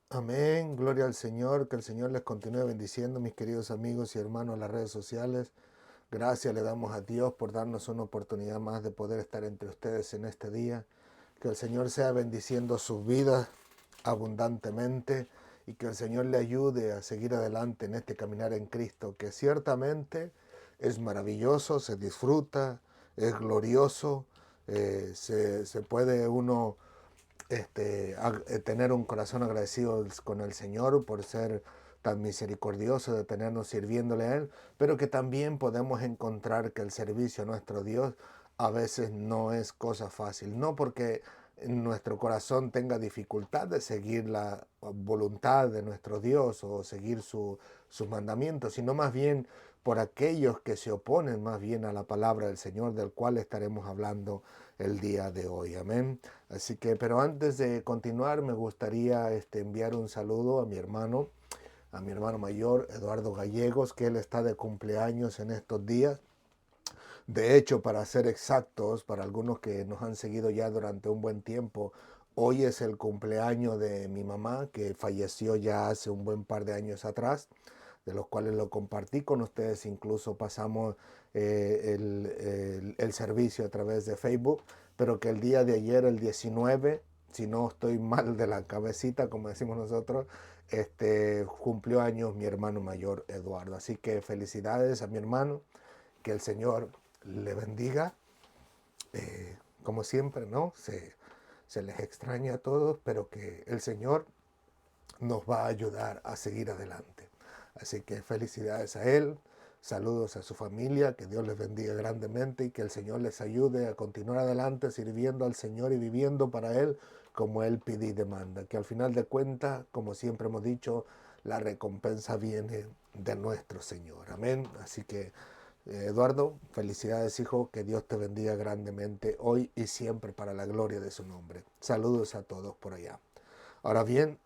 Amén, gloria al Señor, que el Señor les continúe bendiciendo, mis queridos amigos y hermanos en las redes sociales. Gracias le damos a Dios por darnos una oportunidad más de poder estar entre ustedes en este día. Que el Señor sea bendiciendo sus vidas abundantemente y que el Señor le ayude a seguir adelante en este caminar en Cristo, que ciertamente es maravilloso, se disfruta, es glorioso, se puede uno tener un corazón agradecido con el Señor por ser tan misericordioso de tenernos sirviéndole a Él, pero que también podemos encontrar que el servicio a nuestro Dios a veces no es cosa fácil, no porque nuestro corazón tenga dificultad de seguir la voluntad de nuestro Dios o seguir sus mandamientos, sino más bien por aquellos que se oponen más bien a la palabra del Señor, del cual estaremos hablando el día de hoy. Amén. Así que, pero antes de continuar, me gustaría enviar un saludo a mi hermano mayor, Eduardo Gallegos, que él está de cumpleaños en estos días. De hecho, para ser exactos, para algunos que nos han seguido ya durante un buen tiempo, hoy es el cumpleaños de mi mamá, que falleció ya hace un buen par de años atrás, de los cuales lo compartí con ustedes, incluso pasamos el servicio a través de Facebook, pero que el día de ayer, el 19, si no estoy mal de la cabecita, como decimos nosotros, cumplió años mi hermano mayor Eduardo. Así que felicidades a mi hermano, que el Señor le bendiga, como siempre, ¿no? Se les extraña a todos, pero que el Señor nos va a ayudar a seguir adelante. Así que felicidades a él, saludos a su familia, que Dios les bendiga grandemente y que el Señor les ayude a continuar adelante sirviendo al Señor y viviendo para Él como Él pide y demanda. Que al final de cuentas, como siempre hemos dicho, la recompensa viene de nuestro Señor. Amén. Así que Eduardo, felicidades hijo, que Dios te bendiga grandemente hoy y siempre para la gloria de su nombre. Saludos a todos por allá. Ahora bien,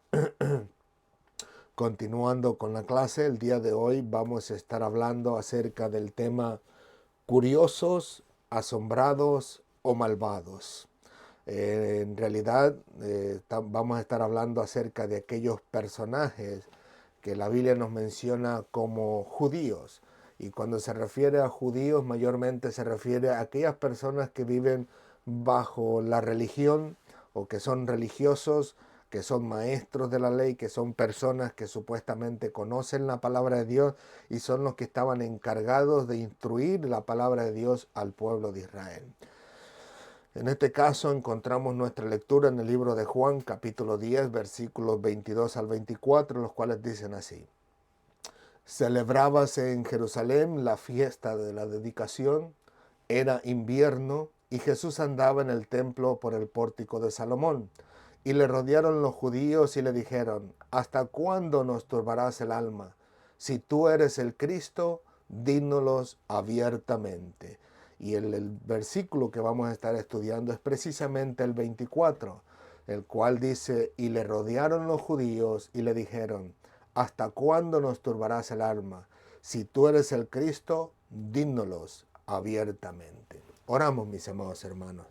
continuando con la clase, el día de hoy vamos a estar hablando acerca del tema curiosos, asombrados o malvados. En realidad vamos a estar hablando acerca de aquellos personajes que la Biblia nos menciona como judíos. Y cuando se refiere a judíos, mayormente se refiere a aquellas personas que viven bajo la religión o que son religiosos, que son maestros de la ley, que son personas que supuestamente conocen la palabra de Dios y son los que estaban encargados de instruir la palabra de Dios al pueblo de Israel. En este caso encontramos nuestra lectura en el libro de Juan, capítulo 10, versículos 22 al 24, los cuales dicen así. Celebrábase en Jerusalén la fiesta de la dedicación, era invierno y Jesús andaba en el templo por el pórtico de Salomón. Y le rodearon los judíos y le dijeron, ¿hasta cuándo nos turbarás el alma? Si tú eres el Cristo, dínolos abiertamente. Y el versículo que vamos a estar estudiando es precisamente el 24, el cual dice, y le rodearon los judíos y le dijeron, ¿hasta cuándo nos turbarás el alma? Si tú eres el Cristo, dínolos abiertamente. Oramos, mis amados hermanos.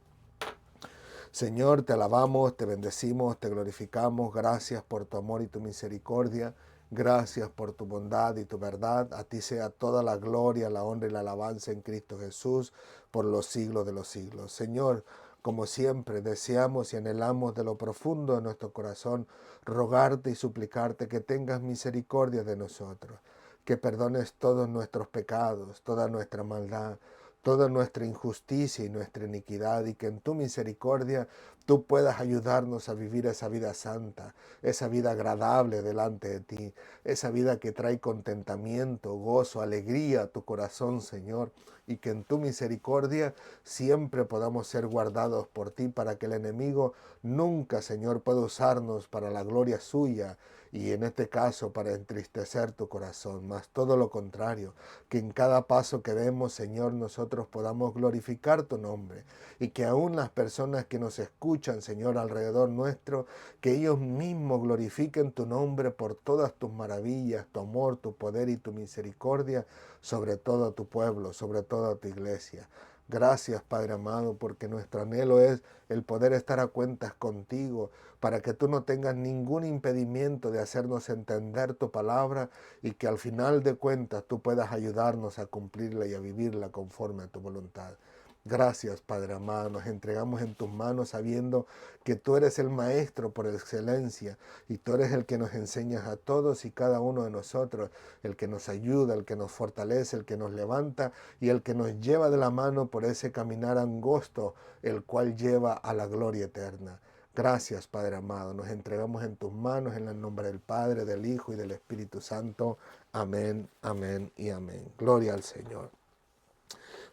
Señor, te alabamos, te bendecimos, te glorificamos. Gracias por tu amor y tu misericordia. Gracias por tu bondad y tu verdad. A ti sea toda la gloria, la honra y la alabanza en Cristo Jesús por los siglos de los siglos. Señor, como siempre, deseamos y anhelamos de lo profundo de nuestro corazón rogarte y suplicarte que tengas misericordia de nosotros, que perdones todos nuestros pecados, toda nuestra maldad, toda nuestra injusticia y nuestra iniquidad, y que en tu misericordia tú puedas ayudarnos a vivir esa vida santa, esa vida agradable delante de ti, esa vida que trae contentamiento, gozo, alegría a tu corazón, Señor, y que en tu misericordia siempre podamos ser guardados por ti para que el enemigo nunca, Señor, pueda usarnos para la gloria suya y en este caso para entristecer tu corazón, mas todo lo contrario, que en cada paso que demos, Señor, nosotros podamos glorificar tu nombre y que aún las personas que nos escuchan, Señor, alrededor nuestro, que ellos mismos glorifiquen tu nombre por todas tus maravillas, tu amor, tu poder y tu misericordia sobre todo tu pueblo, sobre toda tu iglesia. Gracias, Padre amado, porque nuestro anhelo es el poder estar a cuentas contigo, para que tú no tengas ningún impedimento de hacernos entender tu palabra y que al final de cuentas tú puedas ayudarnos a cumplirla y a vivirla conforme a tu voluntad. Gracias, Padre amado, nos entregamos en tus manos sabiendo que tú eres el Maestro por excelencia y tú eres el que nos enseñas a todos y cada uno de nosotros, el que nos ayuda, el que nos fortalece, el que nos levanta y el que nos lleva de la mano por ese caminar angosto, el cual lleva a la gloria eterna. Gracias, Padre amado, nos entregamos en tus manos en el nombre del Padre, del Hijo y del Espíritu Santo. Amén, amén y amén. Gloria al Señor.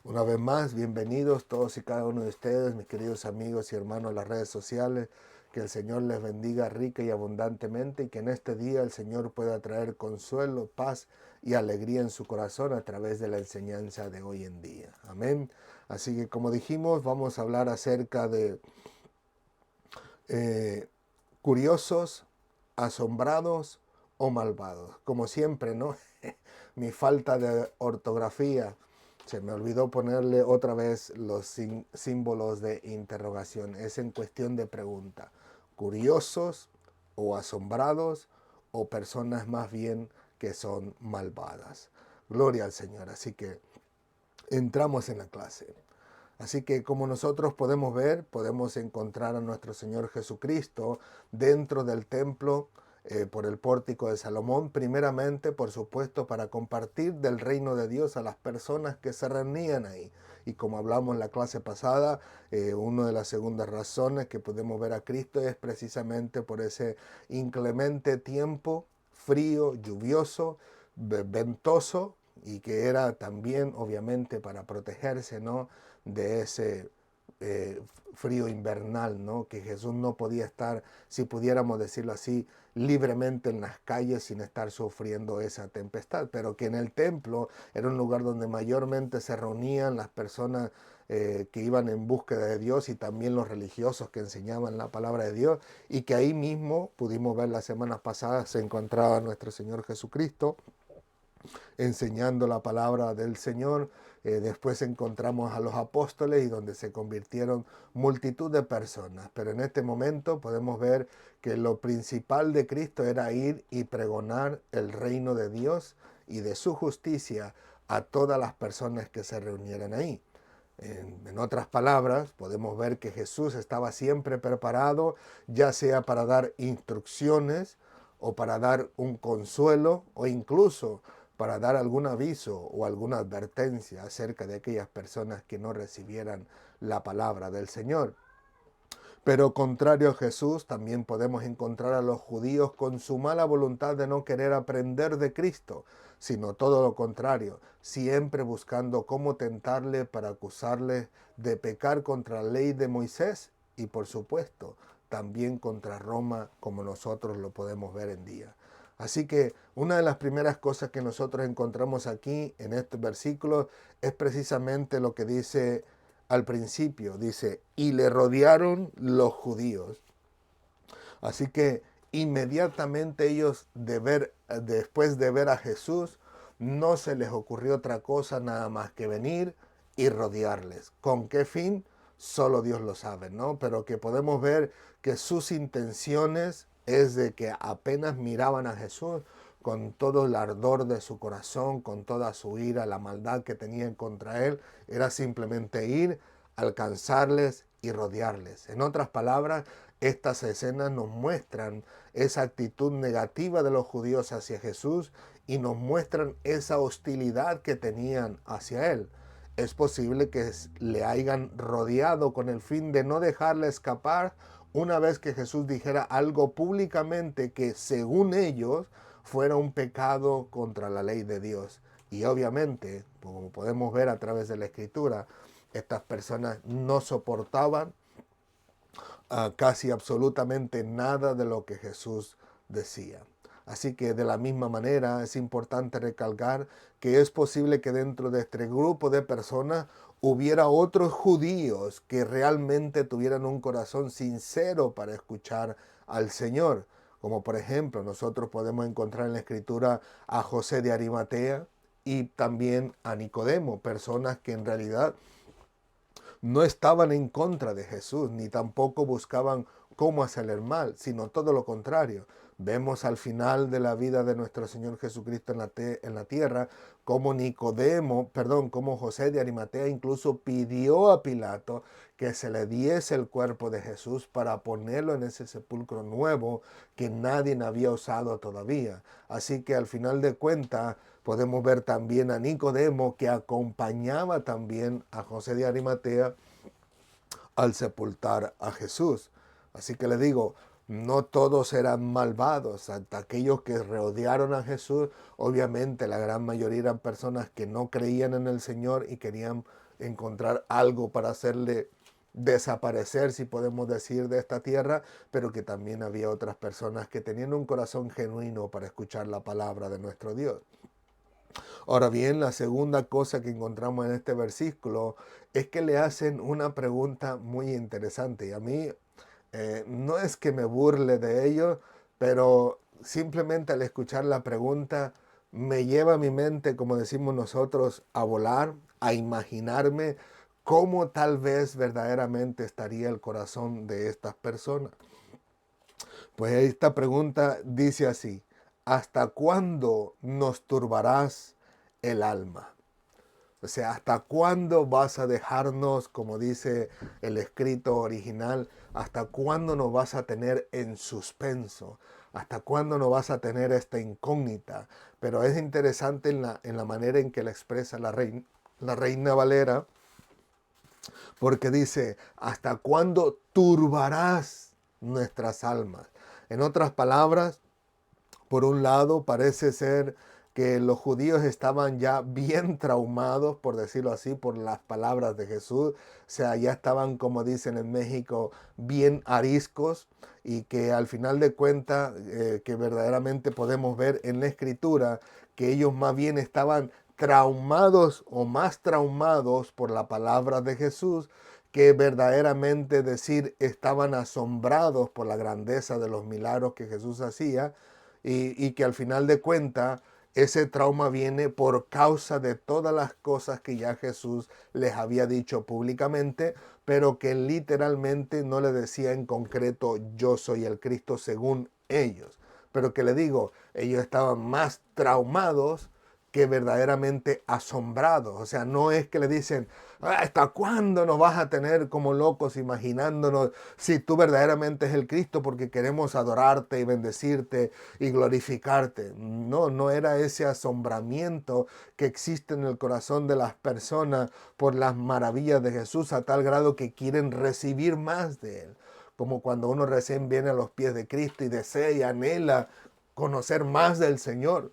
Una vez más, bienvenidos todos y cada uno de ustedes, mis queridos amigos y hermanos de las redes sociales. Que el Señor les bendiga rica y abundantemente y que en este día el Señor pueda traer consuelo, paz y alegría en su corazón a través de la enseñanza de hoy en día. Amén. Así que como dijimos, vamos a hablar acerca de curiosos, asombrados o malvados. Como siempre, ¿no? Mi falta de ortografía. Se me olvidó ponerle otra vez los símbolos de interrogación. Es en cuestión de pregunta. Curiosos o asombrados o personas más bien que son malvadas. Gloria al Señor. Así que entramos en la clase. Así que como nosotros podemos ver, podemos encontrar a nuestro Señor Jesucristo dentro del templo por el pórtico de Salomón, primeramente, por supuesto, para compartir del reino de Dios a las personas que se reunían ahí. Y como hablamos en la clase pasada, una de las segundas razones que podemos ver a Cristo es precisamente por ese inclemente tiempo, frío, lluvioso, ventoso, y que era también, obviamente, para protegerse, ¿no?, de ese frío invernal, ¿no?, que Jesús no podía estar, si pudiéramos decirlo así, libremente en las calles sin estar sufriendo esa tempestad, pero que en el templo era un lugar donde mayormente se reunían las personas que iban en búsqueda de Dios y también los religiosos que enseñaban la palabra de Dios, y que ahí mismo, pudimos ver las semanas pasadas, se encontraba nuestro Señor Jesucristo enseñando la palabra del Señor. Después encontramos a los apóstoles y donde se convirtieron multitud de personas. Pero en este momento podemos ver que lo principal de Cristo era ir y pregonar el reino de Dios y de su justicia a todas las personas que se reunieran ahí. En otras palabras, podemos ver que Jesús estaba siempre preparado, ya sea para dar instrucciones o para dar un consuelo o incluso para dar algún aviso o alguna advertencia acerca de aquellas personas que no recibieran la palabra del Señor. Pero contrario a Jesús, también podemos encontrar a los judíos con su mala voluntad de no querer aprender de Cristo, sino todo lo contrario, siempre buscando cómo tentarle para acusarle de pecar contra la ley de Moisés y, por supuesto, también contra Roma, como nosotros lo podemos ver en día. Así que una de las primeras cosas que nosotros encontramos aquí en estos versículos es precisamente lo que dice al principio, dice, y le rodearon los judíos. Así que inmediatamente ellos, después de ver a Jesús, no se les ocurrió otra cosa nada más que venir y rodearles. ¿Con qué fin? Solo Dios lo sabe, ¿no? Pero que podemos ver que sus intenciones es de que apenas miraban a Jesús, con todo el ardor de su corazón, con toda su ira, la maldad que tenían contra él, era simplemente ir, alcanzarles y rodearles. En otras palabras, estas escenas nos muestran esa actitud negativa de los judíos hacia Jesús y nos muestran esa hostilidad que tenían hacia él. Es posible que le hayan rodeado con el fin de no dejarle escapar una vez que Jesús dijera algo públicamente que, según ellos, fuera un pecado contra la ley de Dios. Y obviamente, como podemos ver a través de la Escritura, estas personas no soportaban casi absolutamente nada de lo que Jesús decía. Así que de la misma manera es importante recalcar que es posible que dentro de este grupo de personas hubiera otros judíos que realmente tuvieran un corazón sincero para escuchar al Señor. Como por ejemplo nosotros podemos encontrar en la Escritura a José de Arimatea y también a Nicodemo, personas que en realidad no estaban en contra de Jesús, ni tampoco buscaban cómo hacerle el mal, sino todo lo contrario. Vemos al final de la vida de nuestro Señor Jesucristo en la tierra, como como José de Arimatea incluso pidió a Pilato que se le diese el cuerpo de Jesús para ponerlo en ese sepulcro nuevo que nadie había usado todavía. Así que al final de cuentas podemos ver también a Nicodemo, que acompañaba también a José de Arimatea al sepultar a Jesús. Así que le digo, no todos eran malvados. Hasta aquellos que rodearon a Jesús, obviamente la gran mayoría eran personas que no creían en el Señor y querían encontrar algo para hacerle desaparecer, si podemos decir, de esta tierra, pero que también había otras personas que tenían un corazón genuino para escuchar la palabra de nuestro Dios. Ahora bien, la segunda cosa que encontramos en este versículo es que le hacen una pregunta muy interesante. Y a mí no es que me burle de ello, pero simplemente al escuchar la pregunta me lleva a mi mente, como decimos nosotros, a volar, a imaginarme cómo tal vez verdaderamente estaría el corazón de estas personas. Pues esta pregunta dice así: ¿hasta cuándo nos turbarás el alma? O sea, ¿hasta cuándo vas a dejarnos, como dice el escrito original, hasta cuándo nos vas a tener en suspenso? ¿Hasta cuándo nos vas a tener esta incógnita? Pero es interesante en la manera en que la expresa la Reina Valera, porque dice, ¿hasta cuándo turbarás nuestras almas? En otras palabras, por un lado, parece ser que los judíos estaban ya bien traumados, por decirlo así, por las palabras de Jesús. O sea, ya estaban, como dicen en México, bien ariscos, y que al final de cuentas, que verdaderamente podemos ver en la Escritura, que ellos más bien estaban traumados o más traumados por la palabra de Jesús, que verdaderamente decir estaban asombrados por la grandeza de los milagros que Jesús hacía, y que al final de cuentas ese trauma viene por causa de todas las cosas que ya Jesús les había dicho públicamente, pero que literalmente no le decía en concreto yo soy el Cristo según ellos. Pero que le digo, ellos estaban más traumados que verdaderamente asombrados. O sea, no es que le dicen, ¿hasta cuándo nos vas a tener como locos imaginándonos si tú verdaderamente es el Cristo porque queremos adorarte y bendecirte y glorificarte? No, no era ese asombramiento que existe en el corazón de las personas por las maravillas de Jesús, a tal grado que quieren recibir más de Él. Como cuando uno recién viene a los pies de Cristo y desea y anhela conocer más del Señor.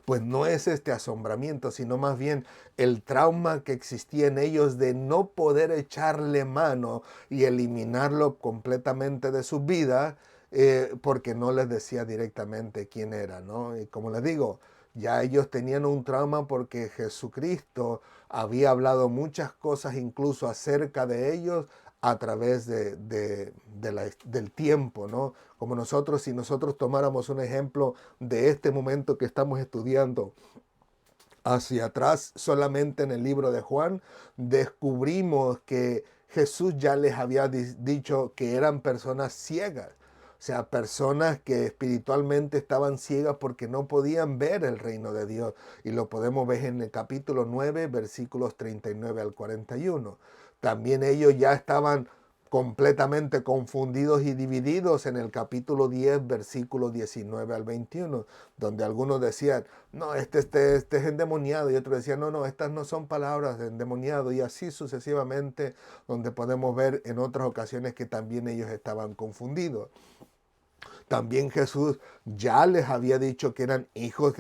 Pues no es este asombramiento, sino más bien el trauma que existía en ellos de no poder echarle mano y eliminarlo completamente de su vida, porque no les decía directamente quién era, ¿no? Y como les digo, ya ellos tenían un trauma porque Jesucristo había hablado muchas cosas incluso acerca de ellos a través del tiempo, ¿no? Como nosotros, si nosotros tomáramos un ejemplo de este momento que estamos estudiando hacia atrás, solamente en el libro de Juan, descubrimos que Jesús ya les había dicho que eran personas ciegas. O sea, personas que espiritualmente estaban ciegas porque no podían ver el reino de Dios. Y lo podemos ver en el capítulo 9, versículos 39 al 41. También ellos ya estaban completamente confundidos y divididos en el capítulo 10, versículos 19 al 21, donde algunos decían, no, este es endemoniado, y otros decían, no, estas no son palabras de endemoniado, y así sucesivamente, donde podemos ver en otras ocasiones que también ellos estaban confundidos. También Jesús ya les había dicho que eran hijos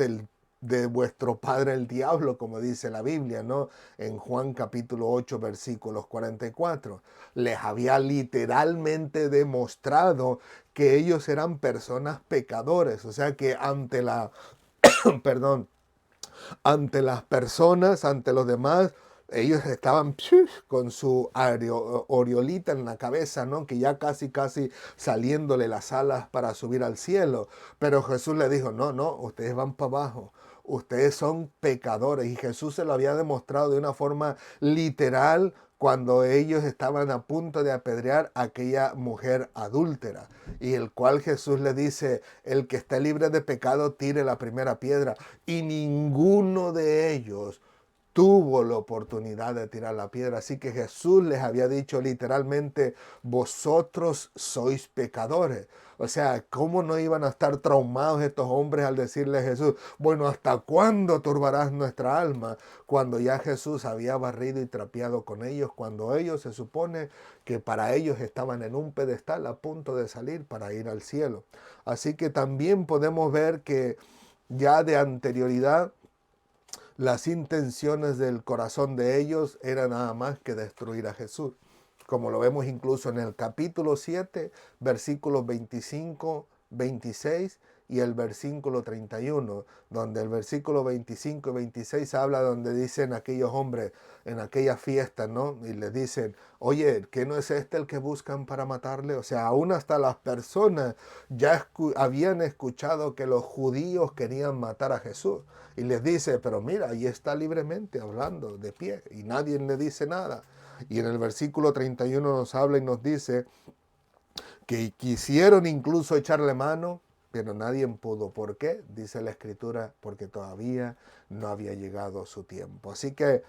de vuestro padre el diablo, como dice la Biblia, ¿no? En Juan capítulo 8, versículos 44. Les había literalmente demostrado que ellos eran personas pecadores. O sea que ante la, perdón, ante las personas, ante los demás, ellos estaban con su aureolita en la cabeza, ¿no? Que ya casi saliéndole las alas para subir al cielo. Pero Jesús le dijo, no, no, ustedes van para abajo. Ustedes son pecadores. Y Jesús se lo había demostrado de una forma literal cuando ellos estaban a punto de apedrear a aquella mujer adúltera. Y el cual Jesús le dice, el que esté libre de pecado tire la primera piedra. Y ninguno de ellos tuvo la oportunidad de tirar la piedra. Así que Jesús les había dicho literalmente, vosotros sois pecadores. O sea, ¿cómo no iban a estar traumados estos hombres al decirle a Jesús, bueno, ¿hasta cuándo turbarás nuestra alma? Cuando ya Jesús había barrido y trapeado con ellos, cuando ellos se supone que para ellos estaban en un pedestal a punto de salir para ir al cielo. Así que también podemos ver que ya de anterioridad, las intenciones del corazón de ellos eran nada más que destruir a Jesús, como lo vemos incluso en el capítulo 7, versículos 25, 26 y el versículo 31, donde el versículo 25 y 26 habla donde dicen aquellos hombres en aquella fiesta, ¿no? Y les dicen, oye, ¿qué no es este el que buscan para matarle? O sea, aún hasta las personas ya habían escuchado que los judíos querían matar a Jesús. Y les dice, pero mira, ahí está libremente hablando de pie y nadie le dice nada. Y en el versículo 31 nos habla y nos dice que quisieron incluso echarle mano, pero nadie pudo. ¿Por qué? Dice la Escritura, porque todavía no había llegado su tiempo. Así que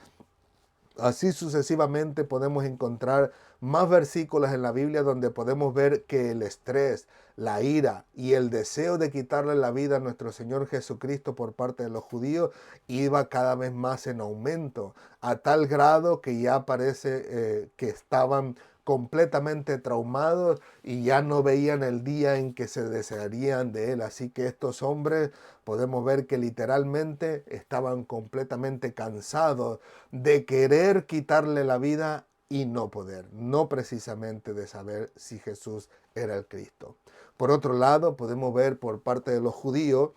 así sucesivamente podemos encontrar más versículos en la Biblia donde podemos ver que el estrés, la ira y el deseo de quitarle la vida a nuestro Señor Jesucristo por parte de los judíos iba cada vez más en aumento, a tal grado que ya parece que estaban completamente traumados y ya no veían el día en que se desearían de él. Así que estos hombres podemos ver que literalmente estaban completamente cansados de querer quitarle la vida y no poder, no precisamente de saber si Jesús era el Cristo. Por otro lado, podemos ver por parte de los judíos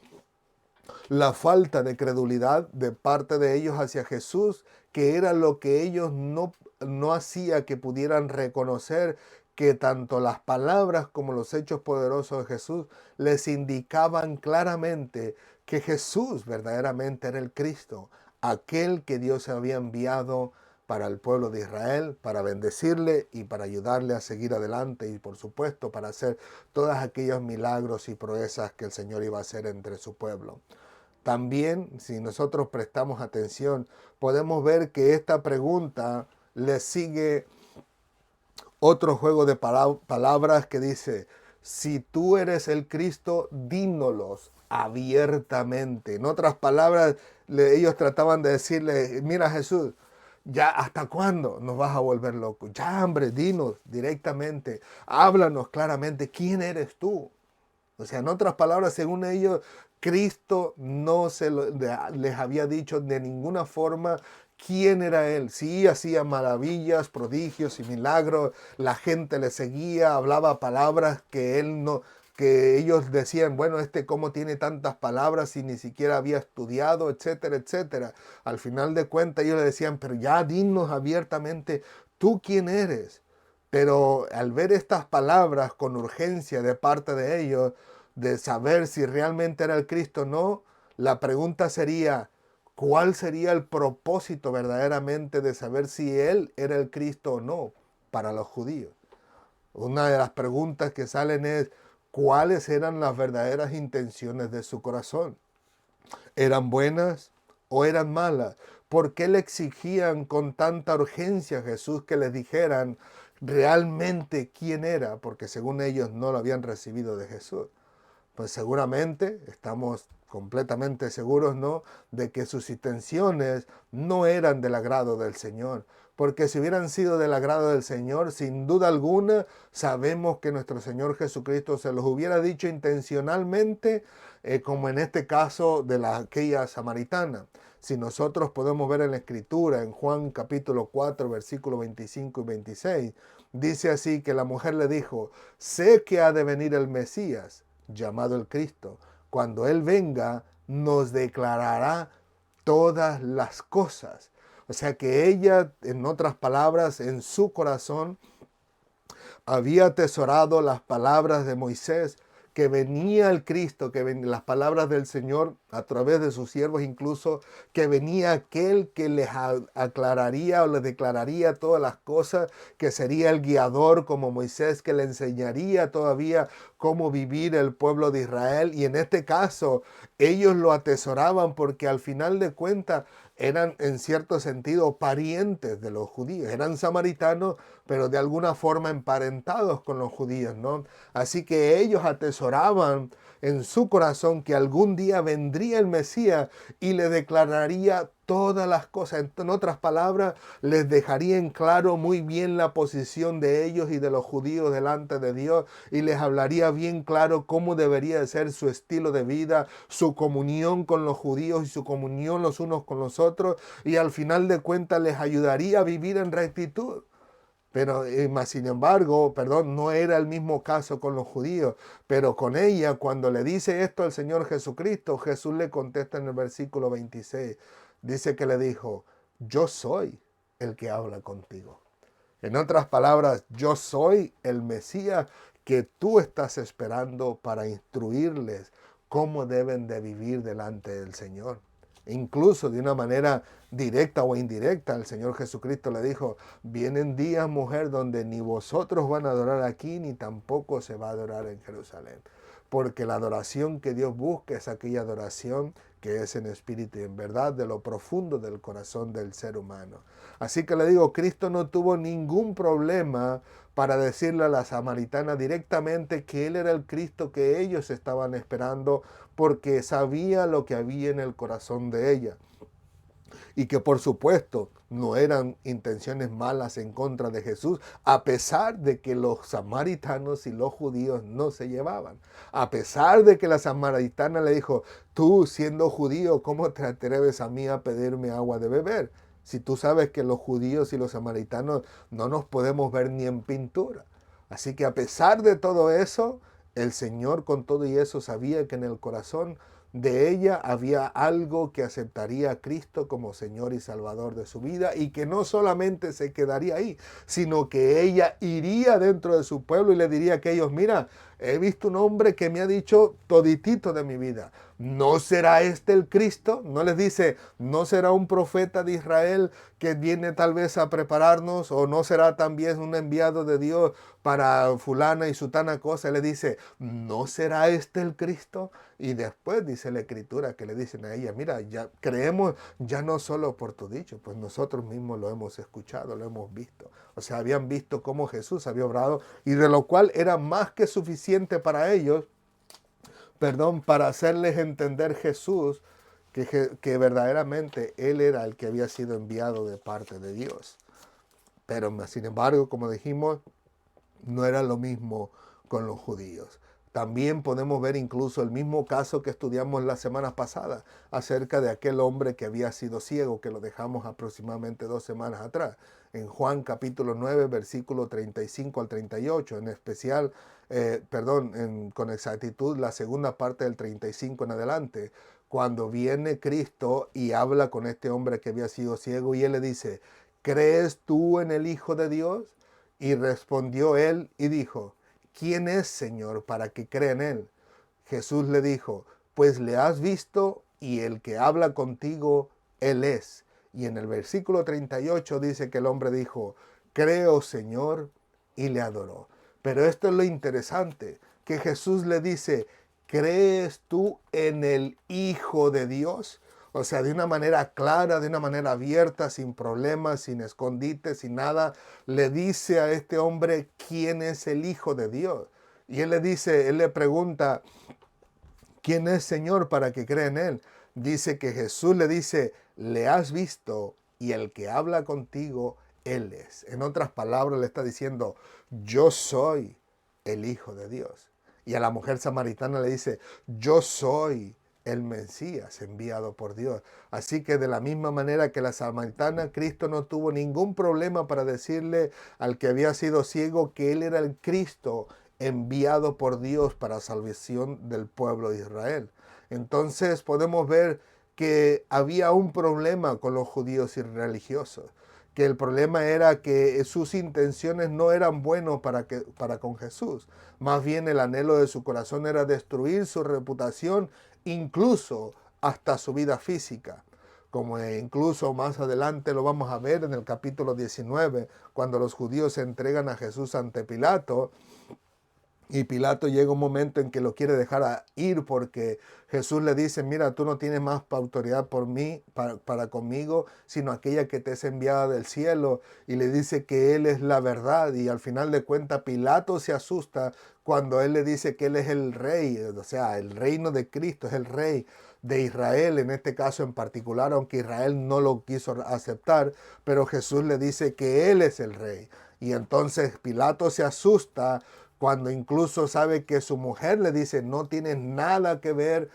la falta de credulidad de parte de ellos hacia Jesús, que era lo que ellos no hacía que pudieran reconocer que tanto las palabras como los hechos poderosos de Jesús les indicaban claramente que Jesús verdaderamente era el Cristo, aquel que Dios había enviado para el pueblo de Israel, para bendecirle y para ayudarle a seguir adelante y por supuesto para hacer todos aquellos milagros y proezas que el Señor iba a hacer entre su pueblo. También, si nosotros prestamos atención, podemos ver que esta pregunta le sigue otro juego de palabras que dice, si tú eres el Cristo, dínolos abiertamente. En otras palabras, ellos trataban de decirle, mira Jesús, ya hasta cuándo nos vas a volver locos. Ya, hombre, dinos directamente, háblanos claramente, ¿quién eres tú? O sea, en otras palabras, según ellos, Cristo no les había dicho de ninguna forma quién era Él. Sí hacía maravillas, prodigios y milagros, la gente le seguía, hablaba palabras que Él no, que ellos decían, bueno, cómo tiene tantas palabras y ni siquiera había estudiado, etcétera, etcétera. Al final de cuentas ellos le decían, pero ya dinos abiertamente, ¿tú quién eres? Pero al ver estas palabras con urgencia de parte de ellos, de saber si realmente era el Cristo o no, la pregunta sería, ¿cuál sería el propósito verdaderamente de saber si Él era el Cristo o no para los judíos? Una de las preguntas que salen es, ¿cuáles eran las verdaderas intenciones de su corazón? ¿Eran buenas o eran malas? ¿Por qué le exigían con tanta urgencia a Jesús que les dijeran realmente quién era? Porque según ellos no lo habían recibido de Jesús. Pues seguramente estamos completamente seguros, ¿no?, de que sus intenciones no eran del agrado del Señor. Porque si hubieran sido del agrado del Señor, sin duda alguna, sabemos que nuestro Señor Jesucristo se los hubiera dicho intencionalmente, como en este caso de aquella samaritana. Si nosotros podemos ver en la Escritura, en Juan capítulo 4, versículos 25 y 26, dice así que la mujer le dijo, sé que ha de venir el Mesías, llamado el Cristo. Cuando Él venga, nos declarará todas las cosas. O sea que ella, en otras palabras, en su corazón, había atesorado las palabras de Moisés, que venía el Cristo, las palabras del Señor a través de sus siervos incluso, que venía aquel que les aclararía o les declararía todas las cosas, que sería el guiador como Moisés, que le enseñaría todavía cómo vivir el pueblo de Israel. Y en este caso ellos lo atesoraban porque al final de cuentas eran en cierto sentido parientes de los judíos, eran samaritanos, pero de alguna forma emparentados con los judíos, ¿no? Así que ellos atesoraban en su corazón que algún día vendría el Mesías y le declararía todas las cosas. En otras palabras, les dejaría en claro muy bien la posición de ellos y de los judíos delante de Dios y les hablaría bien claro cómo debería de ser su estilo de vida, su comunión con los judíos y su comunión los unos con los otros, y al final de cuentas les ayudaría a vivir en rectitud. Pero, sin embargo, perdón, no era el mismo caso con los judíos. Pero con ella, cuando le dice esto al Señor Jesucristo, Jesús le contesta en el versículo 26. Dice que le dijo, yo soy el que habla contigo. En otras palabras, yo soy el Mesías que tú estás esperando para instruirles cómo deben de vivir delante del Señor. Incluso de una manera directa o indirecta, el Señor Jesucristo le dijo, vienen días, mujer, donde ni vosotros van a adorar aquí, ni tampoco se va a adorar en Jerusalén. Porque la adoración que Dios busca es aquella adoración que es en espíritu y en verdad, de lo profundo del corazón del ser humano. Así que le digo, Cristo no tuvo ningún problema para decirle a la samaritana directamente que Él era el Cristo que ellos estaban esperando, porque sabía lo que había en el corazón de ella. Y que por supuesto no eran intenciones malas en contra de Jesús, a pesar de que los samaritanos y los judíos no se llevaban. A pesar de que la samaritana le dijo, tú siendo judío, ¿cómo te atreves a mí a pedirme agua de beber? Si tú sabes que los judíos y los samaritanos no nos podemos ver ni en pintura. Así que a pesar de todo eso, el Señor con todo y eso sabía que en el corazón de ella había algo que aceptaría a Cristo como Señor y Salvador de su vida, y que no solamente se quedaría ahí, sino que ella iría dentro de su pueblo y le diría a aquellos, mira, he visto un hombre que me ha dicho toditito de mi vida. ¿No será este el Cristo? No les dice, ¿no será un profeta de Israel que viene tal vez a prepararnos? ¿O no será también un enviado de Dios para fulana y sutana cosa? Él le dice, ¿no será este el Cristo? Y después dice la Escritura que le dicen a ella, mira, ya creemos ya no solo por tu dicho, pues nosotros mismos lo hemos escuchado, lo hemos visto. O sea, habían visto cómo Jesús había obrado, y de lo cual era más que suficiente para ellos, para hacerles entender Jesús que verdaderamente Él era el que había sido enviado de parte de Dios. Pero sin embargo, como dijimos, no era lo mismo con los judíos. También podemos ver incluso el mismo caso que estudiamos la semana pasada acerca de aquel hombre que había sido ciego, que lo dejamos aproximadamente 2 semanas atrás, en Juan capítulo 9, versículo 35 al 38, en especial, con exactitud la segunda parte del 35 en adelante, cuando viene Cristo y habla con este hombre que había sido ciego, y él le dice, ¿crees tú en el Hijo de Dios? Y respondió él y dijo, ¿quién es, Señor, para que crea en él? Jesús le dijo, pues le has visto y el que habla contigo, él es. Y en el versículo 38 dice que el hombre dijo, creo, Señor, y le adoró. Pero esto es lo interesante, que Jesús le dice, ¿crees tú en el Hijo de Dios? O sea, de una manera clara, de una manera abierta, sin problemas, sin escondite, sin nada, le dice a este hombre quién es el Hijo de Dios. Y él le pregunta, ¿quién es, Señor, para que crea en él? Dice que Jesús le dice, le has visto y el que habla contigo, él es. En otras palabras, le está diciendo, yo soy el Hijo de Dios. Y a la mujer samaritana le dice, yo soy el Mesías enviado por Dios. Así que de la misma manera que la samaritana, Cristo no tuvo ningún problema para decirle al que había sido ciego que él era el Cristo enviado por Dios para salvación del pueblo de Israel. Entonces podemos ver que había un problema con los judíos irreligiosos, que el problema era que sus intenciones no eran buenos para con Jesús. Más bien el anhelo de su corazón era destruir su reputación, incluso hasta su vida física. Como incluso más adelante lo vamos a ver en el capítulo 19, cuando los judíos se entregan a Jesús ante Pilato, y Pilato llega un momento en que lo quiere dejar ir porque Jesús le dice, mira, tú no tienes más autoridad por mí, para conmigo, sino aquella que te es enviada del cielo. Y le dice que Él es la verdad. Y al final de cuentas Pilato se asusta cuando Él le dice que Él es el rey. O sea, el reino de Cristo es el rey de Israel, en este caso en particular, aunque Israel no lo quiso aceptar, pero Jesús le dice que Él es el rey. Y entonces Pilato se asusta cuando incluso sabe que su mujer le dice, no tienes nada que ver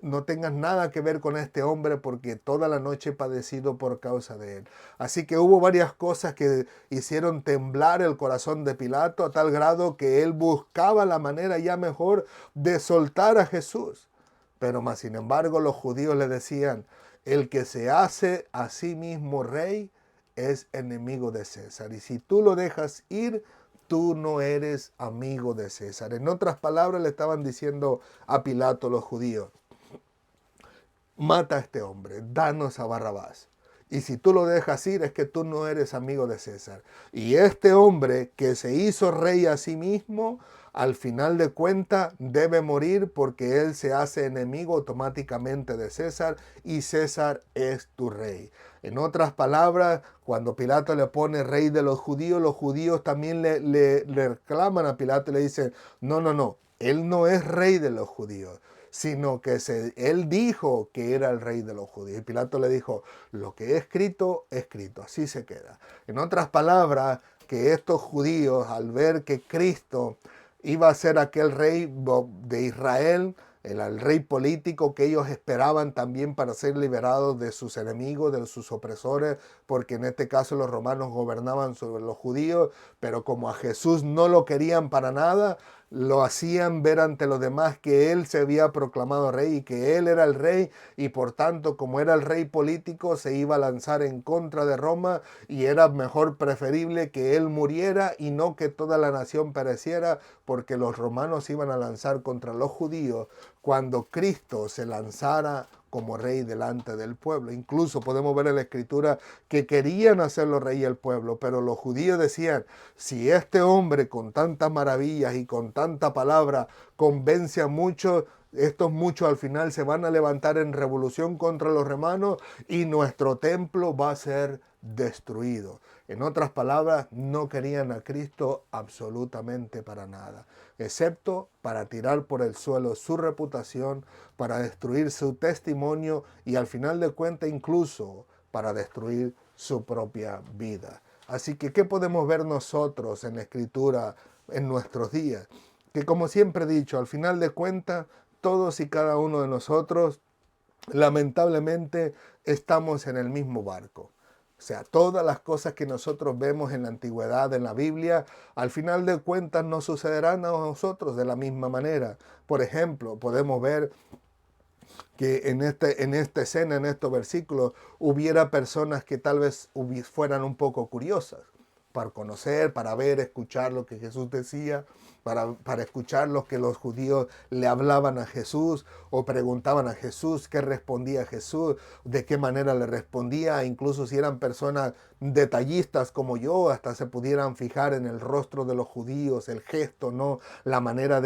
no tengas nada que ver con este hombre porque toda la noche he padecido por causa de él. Así que hubo varias cosas que hicieron temblar el corazón de Pilato a tal grado que él buscaba la manera ya mejor de soltar a Jesús. Pero más sin embargo los judíos le decían, el que se hace a sí mismo rey es enemigo de César. Y si tú lo dejas ir, tú no eres amigo de César. En otras palabras le estaban diciendo a Pilato los judíos, mata a este hombre, danos a Barrabás. Y si tú lo dejas ir es que tú no eres amigo de César. Y este hombre que se hizo rey a sí mismo, al final de cuentas debe morir porque él se hace enemigo automáticamente de César y César es tu rey. En otras palabras, cuando Pilato le pone rey de los judíos también le reclaman a Pilato y le dicen, no, él no es rey de los judíos, sino que él dijo que era el rey de los judíos. Y Pilato le dijo, lo que he escrito, así se queda. En otras palabras, que estos judíos, al ver que Cristo iba a ser aquel rey de Israel, el rey político que ellos esperaban también para ser liberados de sus enemigos, de sus opresores, porque en este caso los romanos gobernaban sobre los judíos, pero como a Jesús no lo querían para nada, lo hacían ver ante los demás que él se había proclamado rey y que él era el rey, y por tanto, como era el rey político, se iba a lanzar en contra de Roma y era mejor preferible que él muriera y no que toda la nación pereciera, porque los romanos iban a lanzar contra los judíos cuando Cristo se lanzara como rey delante del pueblo. Incluso podemos ver en la escritura que querían hacerlo rey el pueblo, pero los judíos decían, si este hombre con tantas maravillas y con tanta palabra convence a muchos, estos muchos al final se van a levantar en revolución contra los romanos y nuestro templo va a ser destruido. En otras palabras, no querían a Cristo absolutamente para nada, excepto para tirar por el suelo su reputación, para destruir su testimonio y al final de cuentas incluso para destruir su propia vida. Así que, ¿qué podemos ver nosotros en la Escritura en nuestros días? Que como siempre he dicho, al final de cuentas, todos y cada uno de nosotros, lamentablemente, estamos en el mismo barco. O sea, todas las cosas que nosotros vemos en la antigüedad, en la Biblia, al final de cuentas nos sucederán a nosotros de la misma manera. Por ejemplo, podemos ver que en esta escena, en estos versículos, hubiera personas que tal vez fueran un poco curiosas para conocer, para ver, escuchar lo que Jesús decía, para escuchar lo que los judíos le hablaban a Jesús o preguntaban a Jesús, qué respondía Jesús, de qué manera le respondía, incluso si eran personas detallistas como yo, hasta se pudieran fijar en el rostro de los judíos, el gesto, ¿no? La manera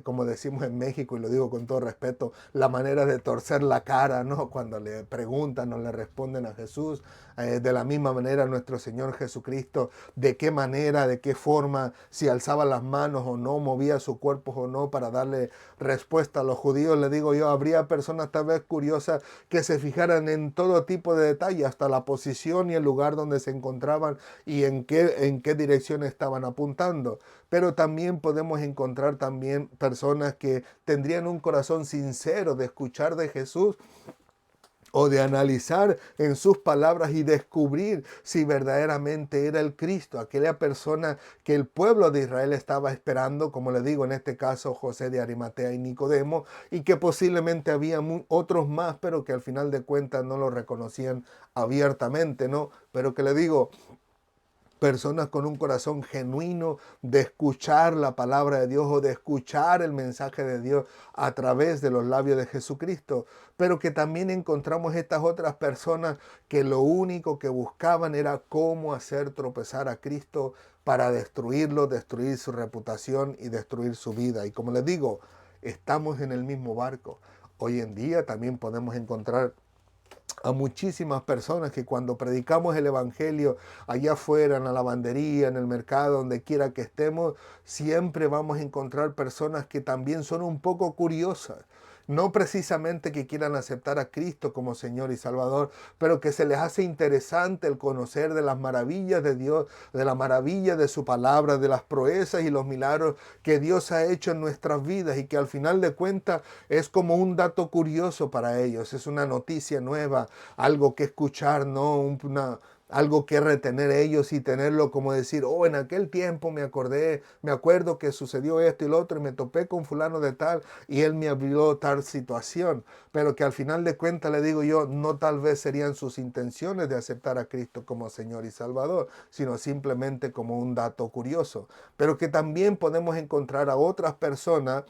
como decimos en México, y lo digo con todo respeto, la manera de torcer la cara, ¿no? Cuando le preguntan o le responden a Jesús. De la misma manera nuestro Señor Jesucristo, de qué manera, de qué forma, si alzaba las manos o no, movía su cuerpo o no para darle respuesta a los judíos. Le digo yo, habría personas tal vez curiosas que se fijaran en todo tipo de detalles, hasta la posición y el lugar donde se encontraban y en qué dirección estaban apuntando. Pero también podemos encontrar también personas que tendrían un corazón sincero de escuchar de Jesús, o de analizar en sus palabras y descubrir si verdaderamente era el Cristo, aquella persona que el pueblo de Israel estaba esperando, como le digo, en este caso José de Arimatea y Nicodemo, y que posiblemente había otros más, pero que al final de cuentas no lo reconocían abiertamente, ¿no? Pero que le digo, personas con un corazón genuino de escuchar la palabra de Dios o de escuchar el mensaje de Dios a través de los labios de Jesucristo, pero que también encontramos estas otras personas que lo único que buscaban era cómo hacer tropezar a Cristo para destruirlo, destruir su reputación y destruir su vida. Y como les digo, estamos en el mismo barco. Hoy en día también podemos encontrar a muchísimas personas que cuando predicamos el evangelio allá afuera, en la lavandería, en el mercado, donde quiera que estemos, siempre vamos a encontrar personas que también son un poco curiosas. No precisamente que quieran aceptar a Cristo como Señor y Salvador, pero que se les hace interesante el conocer de las maravillas de Dios, de la maravilla de su palabra, de las proezas y los milagros que Dios ha hecho en nuestras vidas y que al final de cuentas es como un dato curioso para ellos, es una noticia nueva, algo que escuchar, ¿no? Algo que retener ellos y tenerlo como decir, oh, en aquel tiempo me acuerdo que sucedió esto y lo otro y me topé con fulano de tal y él me abrió tal situación, pero que al final de cuentas le digo yo, no tal vez serían sus intenciones de aceptar a Cristo como Señor y Salvador, sino simplemente como un dato curioso, pero que también podemos encontrar a otras personas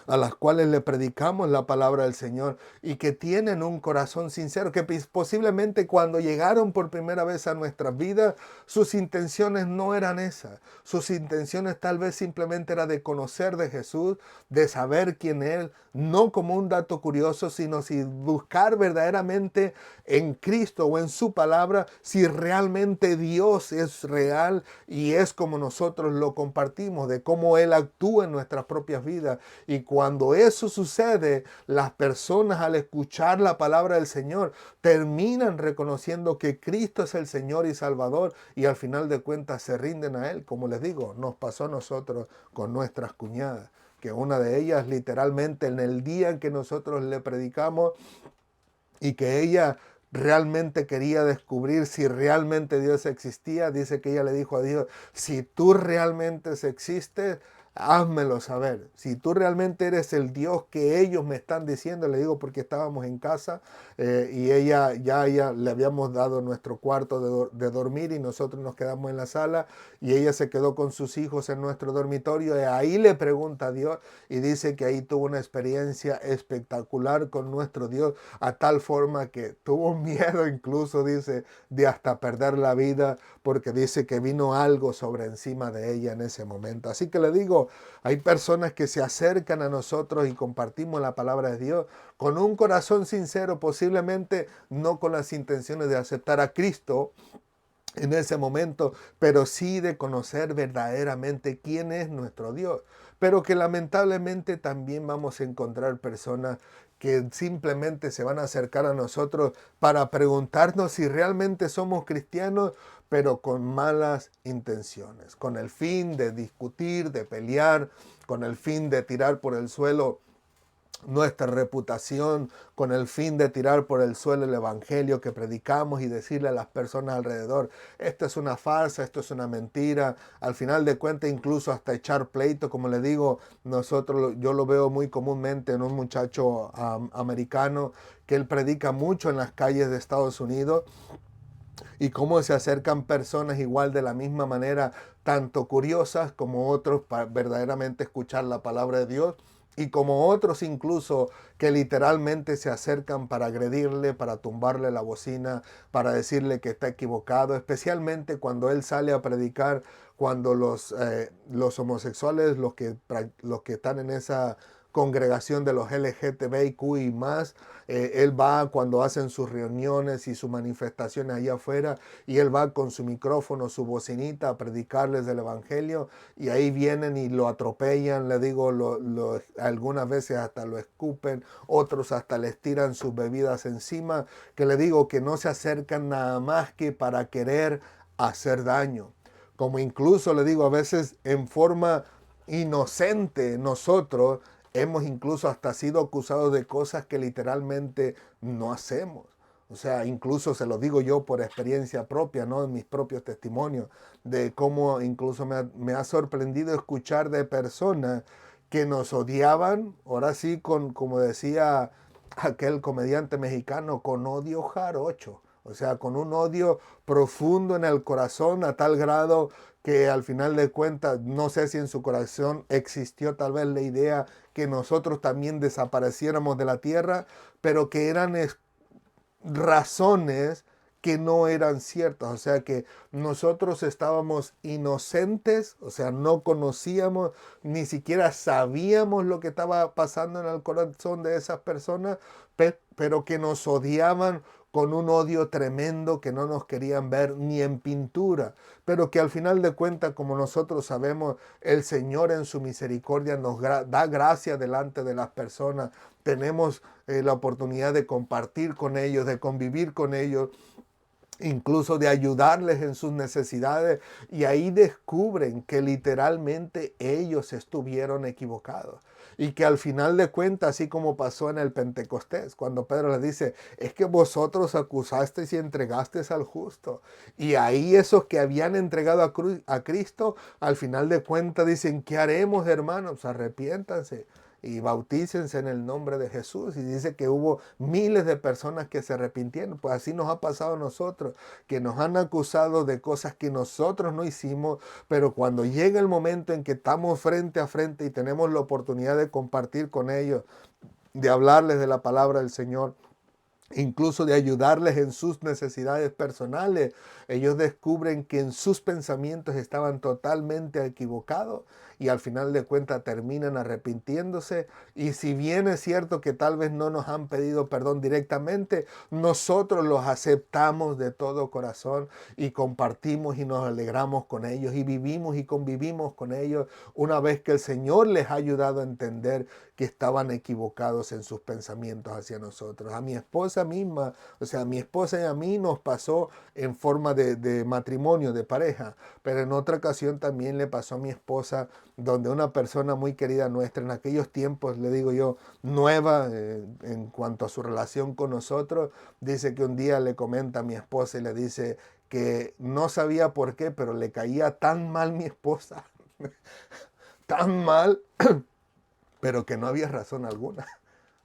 a las cuales le predicamos la palabra del Señor y que tienen un corazón sincero, que posiblemente cuando llegaron por primera vez a nuestras vidas, sus intenciones no eran esas. Sus intenciones tal vez simplemente era de conocer de Jesús, de saber quién Él, no como un dato curioso, sino si buscar verdaderamente en Cristo o en su palabra, si realmente Dios es real y es como nosotros lo compartimos, de cómo Él actúa en nuestras propias vidas. Y cuando eso sucede, las personas al escuchar la palabra del Señor terminan reconociendo que Cristo es el Señor y Salvador y al final de cuentas se rinden a Él. Como les digo, nos pasó a nosotros con nuestras cuñadas, que una de ellas literalmente en el día en que nosotros le predicamos y que ella realmente quería descubrir si realmente Dios existía, dice que ella le dijo a Dios, si tú realmente existes, házmelo saber. Si tú realmente eres el Dios que ellos me están diciendo, le digo porque estábamos en casa y ella le habíamos dado nuestro cuarto de dormir y nosotros nos quedamos en la sala y ella se quedó con sus hijos en nuestro dormitorio y ahí le pregunta a Dios y dice que ahí tuvo una experiencia espectacular con nuestro Dios a tal forma que tuvo miedo incluso, dice, de hasta perder la vida porque dice que vino algo sobre encima de ella en ese momento. Así que le digo, hay personas que se acercan a nosotros y compartimos la palabra de Dios con un corazón sincero, posiblemente no con las intenciones de aceptar a Cristo en ese momento, pero sí de conocer verdaderamente quién es nuestro Dios. Pero que lamentablemente también vamos a encontrar personas que simplemente se van a acercar a nosotros para preguntarnos si realmente somos cristianos, pero con malas intenciones, con el fin de discutir, de pelear, con el fin de tirar por el suelo nuestra reputación, con el fin de tirar por el suelo el evangelio que predicamos y decirle a las personas alrededor, esto es una farsa, esto es una mentira, al final de cuentas incluso hasta echar pleito, como le digo, yo lo veo muy comúnmente en un muchacho americano que él predica mucho en las calles de Estados Unidos y cómo se acercan personas igual de la misma manera, tanto curiosas como otros para verdaderamente escuchar la palabra de Dios y como otros incluso que literalmente se acercan para agredirle, para tumbarle la bocina, para decirle que está equivocado, especialmente cuando él sale a predicar, cuando los homosexuales, los que están en esa congregación de los LGTBIQ y más, él va cuando hacen sus reuniones y sus manifestaciones allá afuera y él va con su micrófono, su bocinita a predicarles del evangelio y ahí vienen y lo atropellan, le digo, algunas veces hasta lo escupen, otros hasta les tiran sus bebidas encima, que le digo que no se acercan nada más que para querer hacer daño. Como incluso le digo a veces en forma inocente nosotros hemos incluso hasta sido acusados de cosas que literalmente no hacemos. O sea, incluso se lo digo yo por experiencia propia, ¿no? En mis propios testimonios, de cómo incluso me ha sorprendido escuchar de personas que nos odiaban, ahora sí, como decía aquel comediante mexicano, con odio jarocho. O sea, con un odio profundo en el corazón a tal grado que al final de cuentas, no sé si en su corazón existió tal vez la idea que nosotros también desapareciéramos de la tierra, pero que eran razones que no eran ciertas, o sea que nosotros estábamos inocentes, o sea, no conocíamos, ni siquiera sabíamos lo que estaba pasando en el corazón de esas personas, pero que nos odiaban con un odio tremendo, que no nos querían ver ni en pintura, pero que al final de cuentas, como nosotros sabemos, el Señor en su misericordia nos da gracia delante de las personas, tenemos la oportunidad de compartir con ellos, de convivir con ellos, incluso de ayudarles en sus necesidades, y ahí descubren que literalmente ellos estuvieron equivocados. Y que al final de cuentas, así como pasó en el Pentecostés, cuando Pedro les dice, es que vosotros acusasteis y entregasteis al justo. Y ahí esos que habían entregado a Cristo, al final de cuentas dicen, ¿qué haremos, hermanos? Arrepiéntanse y bautícense en el nombre de Jesús. Y dice que hubo miles de personas que se arrepintieron. Pues así nos ha pasado a nosotros, que nos han acusado de cosas que nosotros no hicimos, pero cuando llega el momento en que estamos frente a frente y tenemos la oportunidad de compartir con ellos, de hablarles de la palabra del Señor, incluso de ayudarles en sus necesidades personales, ellos descubren que en sus pensamientos estaban totalmente equivocados y al final de cuentas terminan arrepintiéndose. Y si bien es cierto que tal vez no nos han pedido perdón directamente, nosotros los aceptamos de todo corazón y compartimos y nos alegramos con ellos y vivimos y convivimos con ellos una vez que el Señor les ha ayudado a entender que estaban equivocados en sus pensamientos hacia nosotros. A mi esposa misma, o sea, a mi esposa y a mí nos pasó en forma de matrimonio, de pareja, pero en otra ocasión también le pasó a mi esposa, donde una persona muy querida nuestra en aquellos tiempos, le digo yo, nueva en cuanto a su relación con nosotros, dice que un día le comenta a mi esposa y le dice que no sabía por qué, pero le caía tan mal mi esposa, tan mal, pero que no había razón alguna.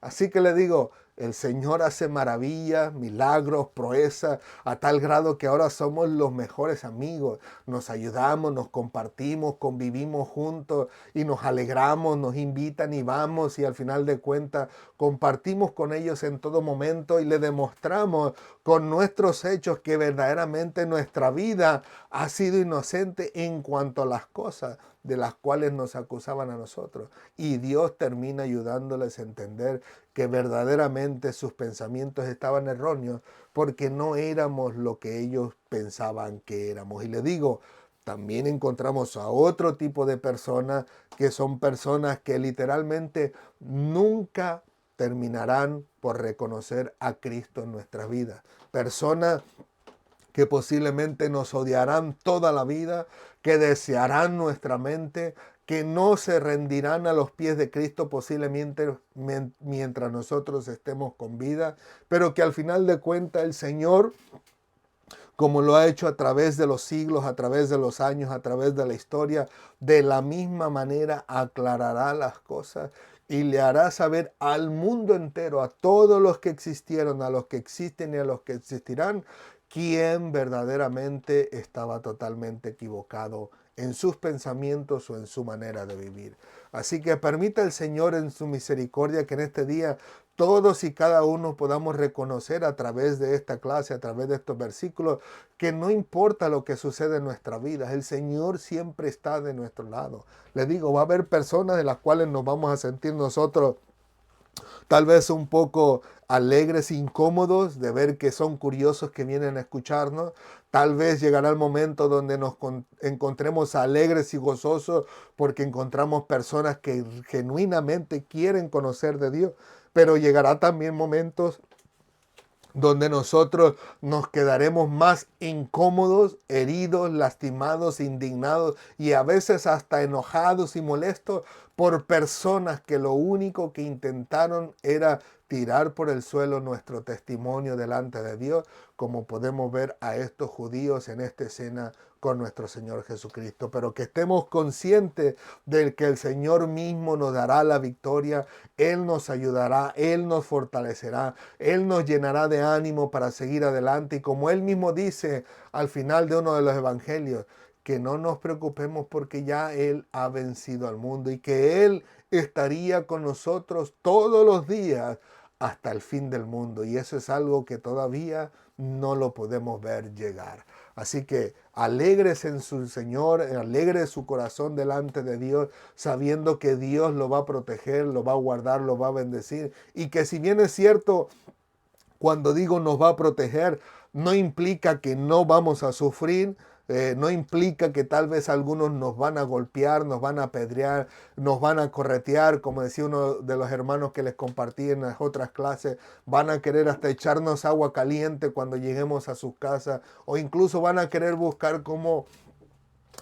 Así que le digo, el Señor hace maravillas, milagros, proezas, a tal grado que ahora somos los mejores amigos. Nos ayudamos, nos compartimos, convivimos juntos y nos alegramos, nos invitan y vamos y al final de cuentas compartimos con ellos en todo momento y le demostramos con nuestros hechos que verdaderamente nuestra vida ha sido inocente en cuanto a las cosas de las cuales nos acusaban a nosotros. Y Dios termina ayudándoles a entender que verdaderamente sus pensamientos estaban erróneos porque no éramos lo que ellos pensaban que éramos. Y le digo, también encontramos a otro tipo de personas que son personas que literalmente nunca terminarán por reconocer a Cristo en nuestras vidas. Personas que posiblemente nos odiarán toda la vida, que desearán nuestra mente, que no se rendirán a los pies de Cristo posiblemente mientras nosotros estemos con vida, pero que al final de cuentas el Señor, como lo ha hecho a través de los siglos, a través de los años, a través de la historia, de la misma manera aclarará las cosas y le hará saber al mundo entero, a todos los que existieron, a los que existen y a los que existirán, quién verdaderamente estaba totalmente equivocado en sus pensamientos o en su manera de vivir. Así que permita el Señor en su misericordia que en este día todos y cada uno podamos reconocer a través de esta clase, a través de estos versículos, que no importa lo que sucede en nuestra vida, el Señor siempre está de nuestro lado. Le digo, va a haber personas de las cuales nos vamos a sentir nosotros tal vez un poco alegres, incómodos de ver que son curiosos que vienen a escucharnos. Tal vez llegará el momento donde nos encontremos alegres y gozosos porque encontramos personas que genuinamente quieren conocer de Dios. Pero llegará también momentos donde nosotros nos quedaremos más incómodos, heridos, lastimados, indignados y a veces hasta enojados y molestos por personas que lo único que intentaron era tirar por el suelo nuestro testimonio delante de Dios, como podemos ver a estos judíos en esta escena con nuestro Señor Jesucristo. Pero que estemos conscientes de que el Señor mismo nos dará la victoria, Él nos ayudará, Él nos fortalecerá, Él nos llenará de ánimo para seguir adelante. Y como Él mismo dice al final de uno de los evangelios, que no nos preocupemos porque ya Él ha vencido al mundo y que Él estaría con nosotros todos los días hasta el fin del mundo. Y eso es algo que todavía no lo podemos ver llegar. Así que alégrese en su Señor, alegre su corazón delante de Dios, sabiendo que Dios lo va a proteger, lo va a guardar, lo va a bendecir. Y que si bien es cierto, cuando digo nos va a proteger, no implica que no vamos a sufrir, no implica que tal vez algunos nos van a golpear, nos van a apedrear, nos van a corretear, como decía uno de los hermanos que les compartí en las otras clases, van a querer hasta echarnos agua caliente cuando lleguemos a sus casas, o incluso van a querer buscar cómo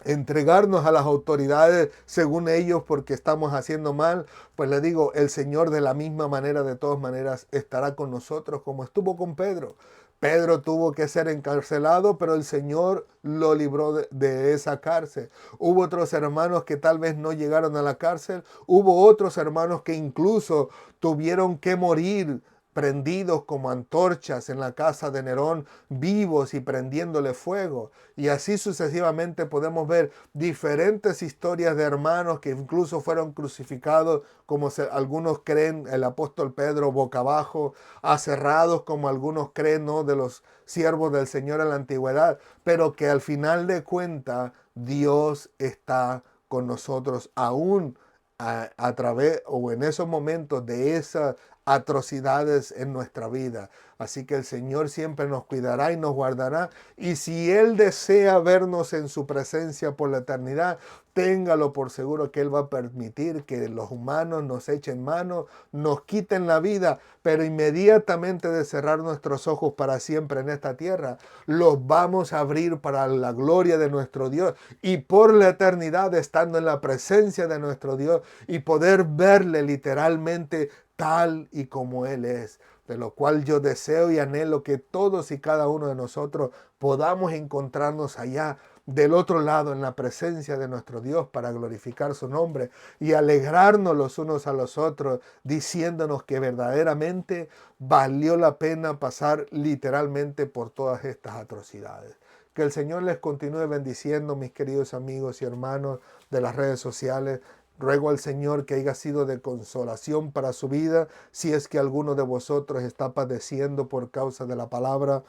entregarnos a las autoridades según ellos porque estamos haciendo mal. Pues le digo, el Señor de la misma manera, de todas maneras, estará con nosotros como estuvo con Pedro. Pedro tuvo que ser encarcelado, pero el Señor lo libró de esa cárcel. Hubo otros hermanos que tal vez no llegaron a la cárcel. Hubo otros hermanos que incluso tuvieron que morir prendidos como antorchas en la casa de Nerón, vivos y prendiéndole fuego. Y así sucesivamente podemos ver diferentes historias de hermanos que incluso fueron crucificados, como algunos creen, el apóstol Pedro boca abajo, aserrados como algunos creen, ¿no?, de los siervos del Señor en la antigüedad, pero que al final de cuentas Dios está con nosotros aún a través o en esos momentos de esas atrocidades en nuestra vida. Así que el Señor siempre nos cuidará y nos guardará. Y si Él desea vernos en su presencia por la eternidad, téngalo por seguro que Él va a permitir que los humanos nos echen mano, nos quiten la vida, pero inmediatamente de cerrar nuestros ojos para siempre en esta tierra, los vamos a abrir para la gloria de nuestro Dios y por la eternidad estando en la presencia de nuestro Dios y poder verle literalmente tal y como Él es, de lo cual yo deseo y anhelo que todos y cada uno de nosotros podamos encontrarnos allá del otro lado en la presencia de nuestro Dios para glorificar su nombre y alegrarnos los unos a los otros, diciéndonos que verdaderamente valió la pena pasar literalmente por todas estas atrocidades. Que el Señor les continúe bendiciendo, mis queridos amigos y hermanos de las redes sociales. Ruego al Señor que haya sido de consolación para su vida, si es que alguno de vosotros está padeciendo por causa de la palabra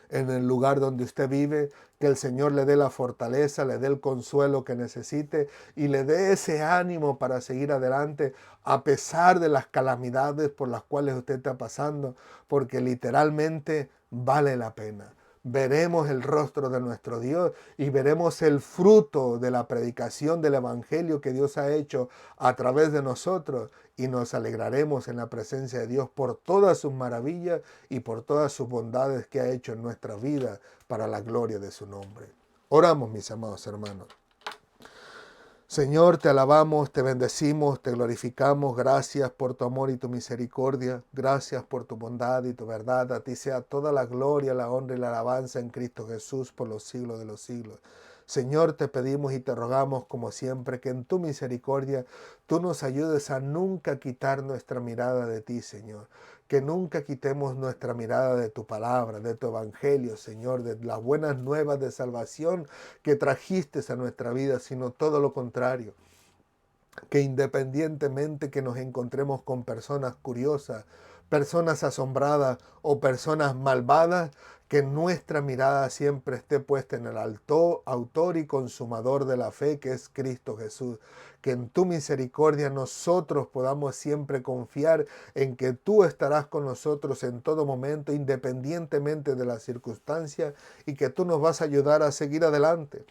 en el lugar donde usted vive, que el Señor le dé la fortaleza, le dé el consuelo que necesite y le dé ese ánimo para seguir adelante a pesar de las calamidades por las cuales usted está pasando, porque literalmente vale la pena. Veremos el rostro de nuestro Dios y veremos el fruto de la predicación del Evangelio que Dios ha hecho a través de nosotros y nos alegraremos en la presencia de Dios por todas sus maravillas y por todas sus bondades que ha hecho en nuestra vida para la gloria de su nombre. Oramos, mis amados hermanos. Señor, te alabamos, te bendecimos, te glorificamos. Gracias por tu amor y tu misericordia. Gracias por tu bondad y tu verdad. A ti sea toda la gloria, la honra y la alabanza en Cristo Jesús por los siglos de los siglos. Señor, te pedimos y te rogamos como siempre que en tu misericordia tú nos ayudes a nunca quitar nuestra mirada de ti, Señor. Que nunca quitemos nuestra mirada de tu palabra, de tu evangelio, Señor, de las buenas nuevas de salvación que trajiste a nuestra vida, sino todo lo contrario. Que independientemente que nos encontremos con personas curiosas, personas asombradas o personas malvadas, que nuestra mirada siempre esté puesta en el autor y consumador de la fe, que es Cristo Jesús. Que en tu misericordia nosotros podamos siempre confiar en que tú estarás con nosotros en todo momento, independientemente de las circunstancias, y que tú nos vas a ayudar a seguir adelante,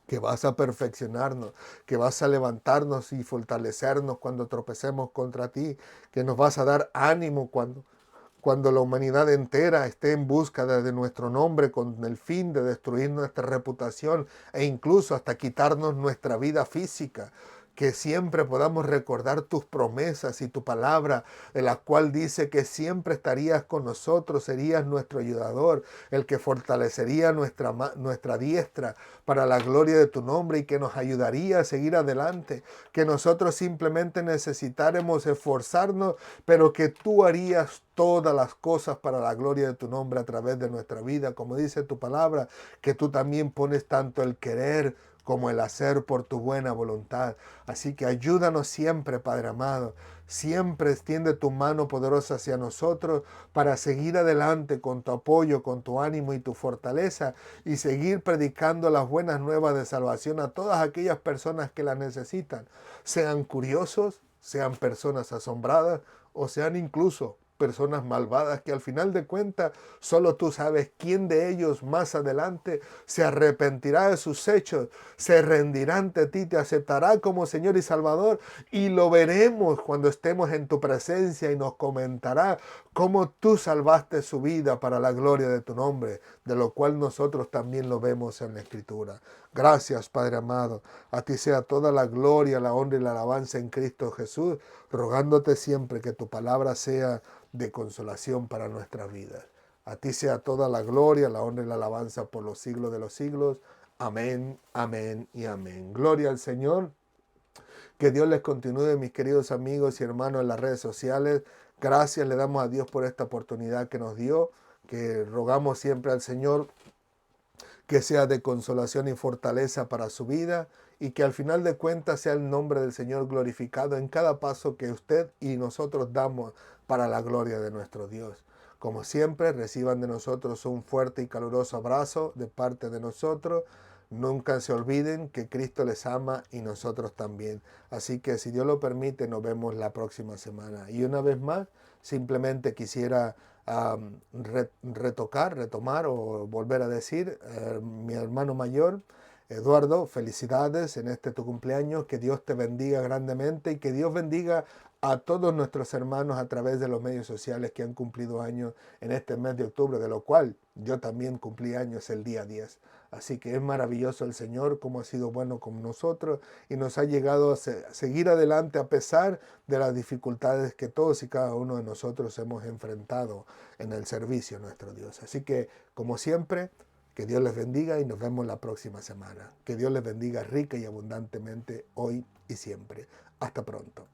que vas a perfeccionarnos, que vas a levantarnos y fortalecernos cuando tropecemos contra ti, que nos vas a dar ánimo cuando la humanidad entera esté en busca de nuestro nombre con el fin de destruir nuestra reputación e incluso hasta quitarnos nuestra vida física. que siempre podamos recordar tus promesas y tu palabra, en la cual dice que siempre estarías con nosotros, serías nuestro ayudador, el que fortalecería nuestra diestra para la gloria de tu nombre y que nos ayudaría a seguir adelante, que nosotros simplemente necesitáramos esforzarnos, pero que tú harías todas las cosas para la gloria de tu nombre a través de nuestra vida, como dice tu palabra, que tú también pones tanto el querer como el hacer por tu buena voluntad. Así que ayúdanos siempre, Padre amado. Siempre extiende tu mano poderosa hacia nosotros para seguir adelante con tu apoyo, con tu ánimo y tu fortaleza y seguir predicando las buenas nuevas de salvación a todas aquellas personas que las necesitan, sean curiosos, sean personas asombradas o sean incluso personas malvadas que al final de cuentas solo tú sabes quién de ellos más adelante se arrepentirá de sus hechos, se rendirá ante ti, te aceptará como Señor y Salvador y lo veremos cuando estemos en tu presencia y nos comentará cómo tú salvaste su vida para la gloria de tu nombre, de lo cual nosotros también lo vemos en la Escritura. Gracias, Padre amado. A ti sea toda la gloria, la honra y la alabanza en Cristo Jesús, rogándote siempre que tu palabra sea de consolación para nuestras vidas. A ti sea toda la gloria, la honra y la alabanza por los siglos de los siglos. Amén, amén y amén. Gloria al Señor. Que Dios les continúe, mis queridos amigos y hermanos en las redes sociales. Gracias le damos a Dios por esta oportunidad que nos dio, que rogamos siempre al Señor que sea de consolación y fortaleza para su vida y que al final de cuentas sea el nombre del Señor glorificado en cada paso que usted y nosotros damos para la gloria de nuestro Dios. Como siempre, reciban de nosotros un fuerte y caluroso abrazo de parte de nosotros. Nunca se olviden que Cristo les ama y nosotros también. Así que si Dios lo permite, nos vemos la próxima semana. Y una vez más, simplemente quisiera retomar o volver a decir, mi hermano mayor, Eduardo, felicidades en este tu cumpleaños, que Dios te bendiga grandemente y que Dios bendiga a todos nuestros hermanos a través de los medios sociales que han cumplido años en este mes de octubre, de lo cual yo también cumplí años el día 10. Así que es maravilloso el Señor, como ha sido bueno con nosotros y nos ha llegado a seguir adelante a pesar de las dificultades que todos y cada uno de nosotros hemos enfrentado en el servicio a nuestro Dios. Así que, como siempre, que Dios les bendiga y nos vemos la próxima semana. Que Dios les bendiga rica y abundantemente hoy y siempre. Hasta pronto.